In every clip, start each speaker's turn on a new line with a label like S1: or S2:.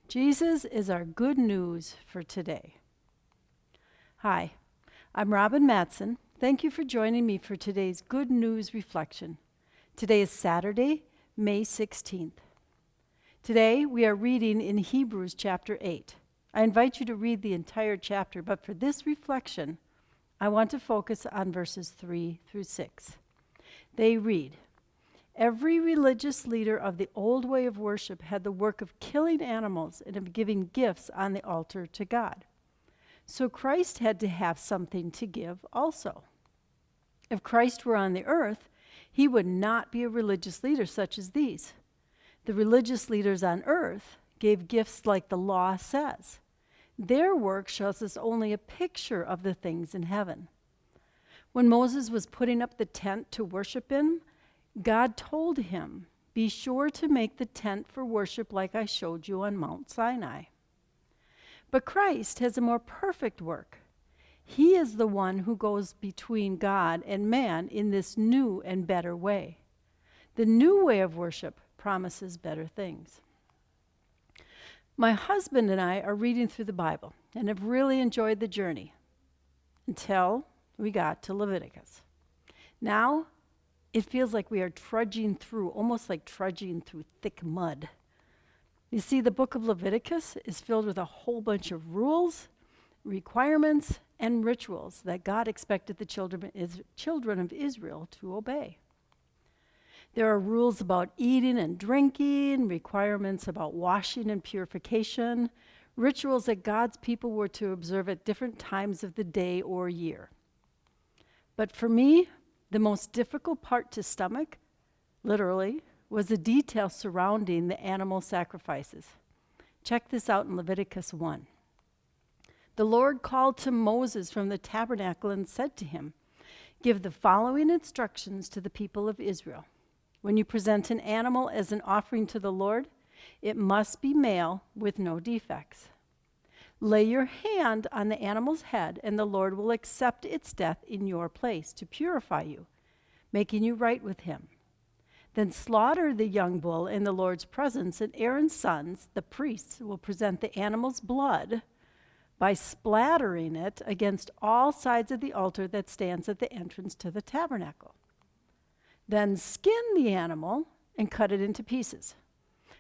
S1: Jesus is our good news for today. Hi, I'm Robin Matson. Thank you for joining me for today's Good News Reflection. Today is Saturday, May 16th. Today we are reading in Hebrews chapter 8. I invite you to read the entire chapter, but for this reflection, I want to focus on verses 3 through 6. They read, "Every religious leader of the old way of worship had the work of killing animals and of giving gifts on the altar to God. So Christ had to have something to give also. If Christ were on the earth, he would not be a religious leader such as these. The religious leaders on earth gave gifts like the law says. Their work shows us only a picture of the things in heaven. When Moses was putting up the tent to worship in, God told him, 'Be sure to make the tent for worship like I showed you on Mount Sinai.' But Christ has a more perfect work. He is the one who goes between God and man in this new and better way. The new way of worship promises better things." My husband and I are reading through the Bible and have really enjoyed the journey until we got to Leviticus. Now, it feels like we are trudging through, almost like trudging through thick mud. You see, the book of Leviticus is filled with a whole bunch of rules, requirements, and rituals that God expected the children of Israel to obey. There are rules about eating and drinking, requirements about washing and purification, rituals that God's people were to observe at different times of the day or year. But for me, the most difficult part to stomach, literally, was the detail surrounding the animal sacrifices. Check this out in Leviticus 1. "The Lord called to Moses from the tabernacle and said to him, 'Give the following instructions to the people of Israel. When you present an animal as an offering to the Lord, it must be male with no defects. Lay your hand on the animal's head, and the Lord will accept its death in your place to purify you, making you right with him. Then slaughter the young bull in the Lord's presence, and Aaron's sons, the priests, will present the animal's blood by splattering it against all sides of the altar that stands at the entrance to the tabernacle. Then skin the animal and cut it into pieces.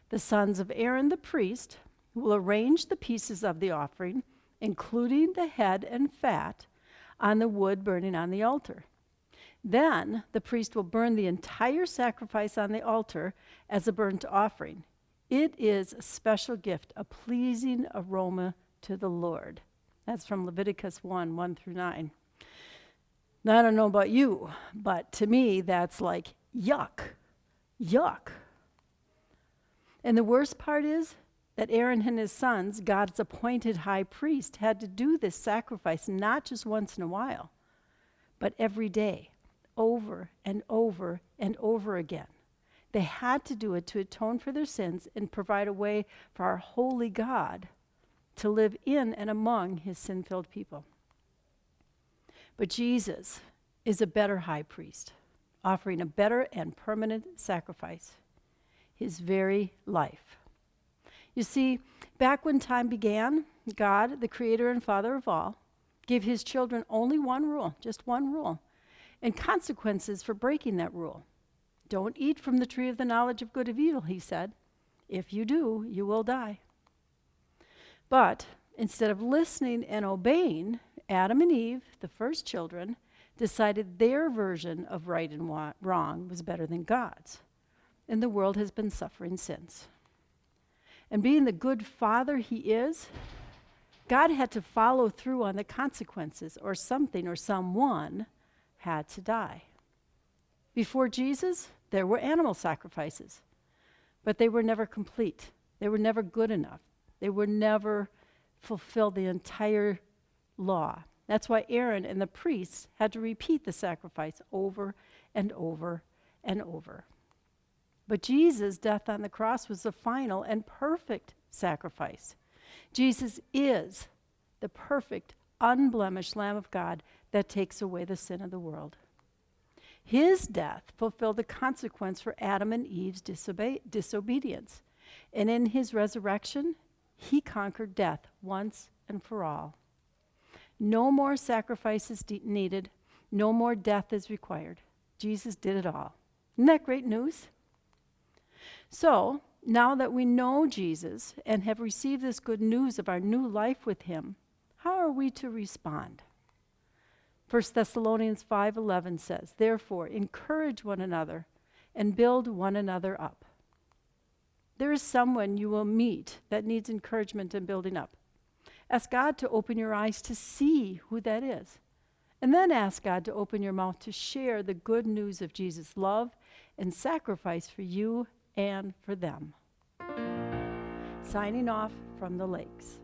S1: The sons of Aaron the priest will arrange the pieces of the offering, including the head and fat, on the wood burning on the altar. Then the priest will burn the entire sacrifice on the altar as a burnt offering. It is a special gift, a pleasing aroma to the Lord." That's from Leviticus 1, 1 through 9. Now, I don't know about you, but to me, that's like yuck. Yuck. And the worst part is that Aaron and his sons, God's appointed high priest, had to do this sacrifice not just once in a while, but every day, over and over and over again. They had to do it to atone for their sins and provide a way for our holy God to live in and among his sin-filled people. But Jesus is a better high priest, offering a better and permanent sacrifice, his very life. You see, back when time began, God, the creator and father of all, gave his children only one rule, just one rule, and consequences for breaking that rule. "Don't eat from the tree of the knowledge of good and evil," he said. "If you do, you will die." But instead of listening and obeying, Adam and Eve, the first children, decided their version of right and wrong was better than God's. And the world has been suffering since. And being the good father he is, God had to follow through on the consequences, or something or someone had to die. Before Jesus, there were animal sacrifices, but they were never complete. They were never good enough. They were never fulfilled the entire law. That's why Aaron and the priests had to repeat the sacrifice over and over and over. But Jesus' death on the cross was the final and perfect sacrifice. Jesus is the perfect, unblemished Lamb of God that takes away the sin of the world. His death fulfilled the consequence for Adam and Eve's disobedience. And in his resurrection, He conquered death once and for all. No more sacrifices needed. No more death is required. Jesus did it all. Isn't that great news? So, now that we know Jesus and have received this good news of our new life with him, how are we to respond? 1 Thessalonians 5:11 says, "Therefore, encourage one another and build one another up." There is someone you will meet that needs encouragement and building up. Ask God to open your eyes to see who that is. And then ask God to open your mouth to share the good news of Jesus' love and sacrifice for you and for them. Signing off from the lakes.